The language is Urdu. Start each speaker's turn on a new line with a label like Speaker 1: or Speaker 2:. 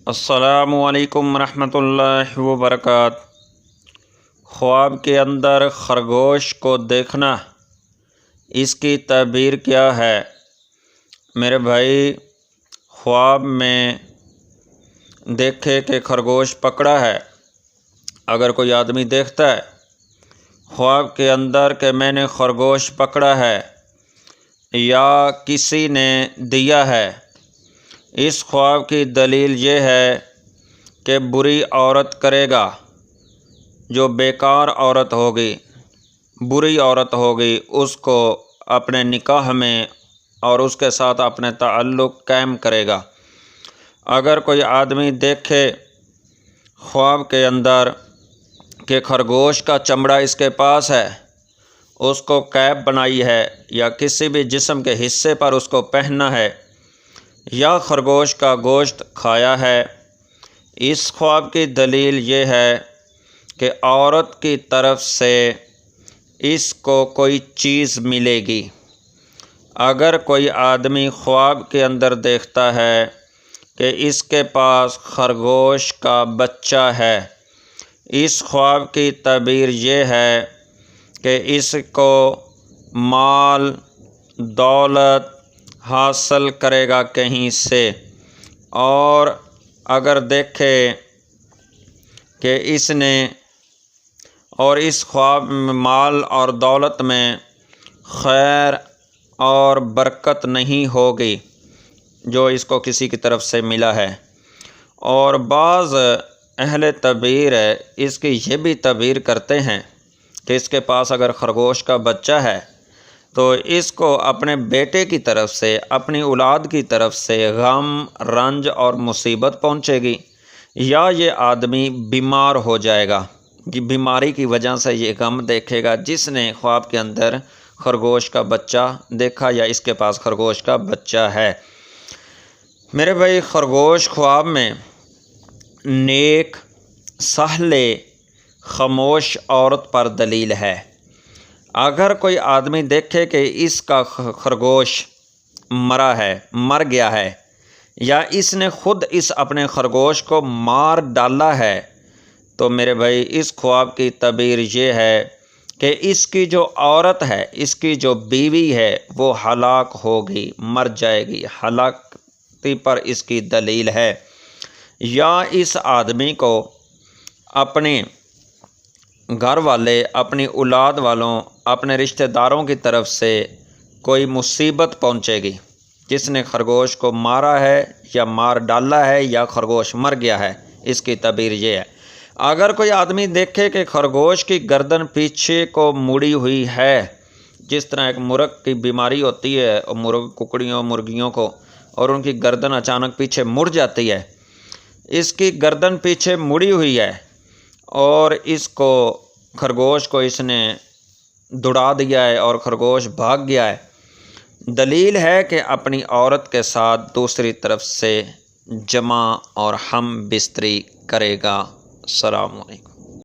Speaker 1: السلام علیکم ورحمۃ اللہ وبرکاتہ۔ خواب کے اندر خرگوش کو دیکھنا، اس کی تعبیر کیا ہے؟ میرے بھائی، خواب میں دیکھے کہ خرگوش پکڑا ہے، اگر کوئی آدمی دیکھتا ہے خواب کے اندر کہ میں نے خرگوش پکڑا ہے یا کسی نے دیا ہے، اس خواب کی دلیل یہ ہے کہ بری عورت کرے گا، جو بیکار عورت ہوگی، بری عورت ہوگی، اس کو اپنے نکاح میں اور اس کے ساتھ اپنے تعلق قائم کرے گا۔ اگر کوئی آدمی دیکھے خواب کے اندر کہ خرگوش کا چمڑا اس کے پاس ہے، اس کو کیپ بنائی ہے یا کسی بھی جسم کے حصے پر اس کو پہننا ہے یا خرگوش کا گوشت کھایا ہے، اس خواب کی دلیل یہ ہے کہ عورت کی طرف سے اس کو کوئی چیز ملے گی۔ اگر کوئی آدمی خواب کے اندر دیکھتا ہے کہ اس کے پاس خرگوش کا بچہ ہے، اس خواب کی تعبیر یہ ہے کہ اس کو مال دولت حاصل کرے گا کہیں سے۔ اور اگر دیکھے کہ اس نے اور اس خواب میں مال اور دولت میں خیر اور برکت نہیں ہوگی جو اس کو کسی کی طرف سے ملا ہے، اور بعض اہل تعبیر اس کی یہ بھی تعبیر کرتے ہیں کہ اس کے پاس اگر خرگوش کا بچہ ہے تو اس کو اپنے بیٹے کی طرف سے، اپنی اولاد کی طرف سے غم، رنج اور مصیبت پہنچے گی، یا یہ آدمی بیمار ہو جائے گا، بیماری کی وجہ سے یہ غم دیکھے گا جس نے خواب کے اندر خرگوش کا بچہ دیکھا یا اس کے پاس خرگوش کا بچہ ہے۔ میرے بھائی، خرگوش خواب میں نیک، صالح، خاموش عورت پر دلیل ہے۔ اگر کوئی آدمی دیکھے کہ اس کا خرگوش مر گیا ہے یا اس نے خود اس اپنے خرگوش کو مار ڈالا ہے، تو میرے بھائی اس خواب کی تعبیر یہ ہے کہ اس کی جو عورت ہے، اس کی جو بیوی ہے، وہ ہلاک ہوگی، مر جائے گی، ہلاکتی پر اس کی دلیل ہے۔ یا اس آدمی کو اپنے گھر والے، اپنی اولاد والوں، اپنے رشتہ داروں کی طرف سے کوئی مصیبت پہنچے گی، جس نے خرگوش کو مارا ہے یا مار ڈالا ہے یا خرگوش مر گیا ہے، اس کی تعبیر یہ ہے۔ اگر کوئی آدمی دیکھے کہ خرگوش کی گردن پیچھے کو مڑی ہوئی ہے، جس طرح ایک مرغ کی بیماری ہوتی ہے، ککڑیوں مرغیوں کو، اور ان کی گردن اچانک پیچھے مڑ جاتی ہے، اس کی گردن پیچھے مڑی ہوئی ہے اور اس کو خرگوش کو اس نے دوڑا دیا ہے اور خرگوش بھاگ گیا ہے، دلیل ہے کہ اپنی عورت کے ساتھ دوسری طرف سے جمع اور ہم بستری کرے گا۔ السلام علیکم۔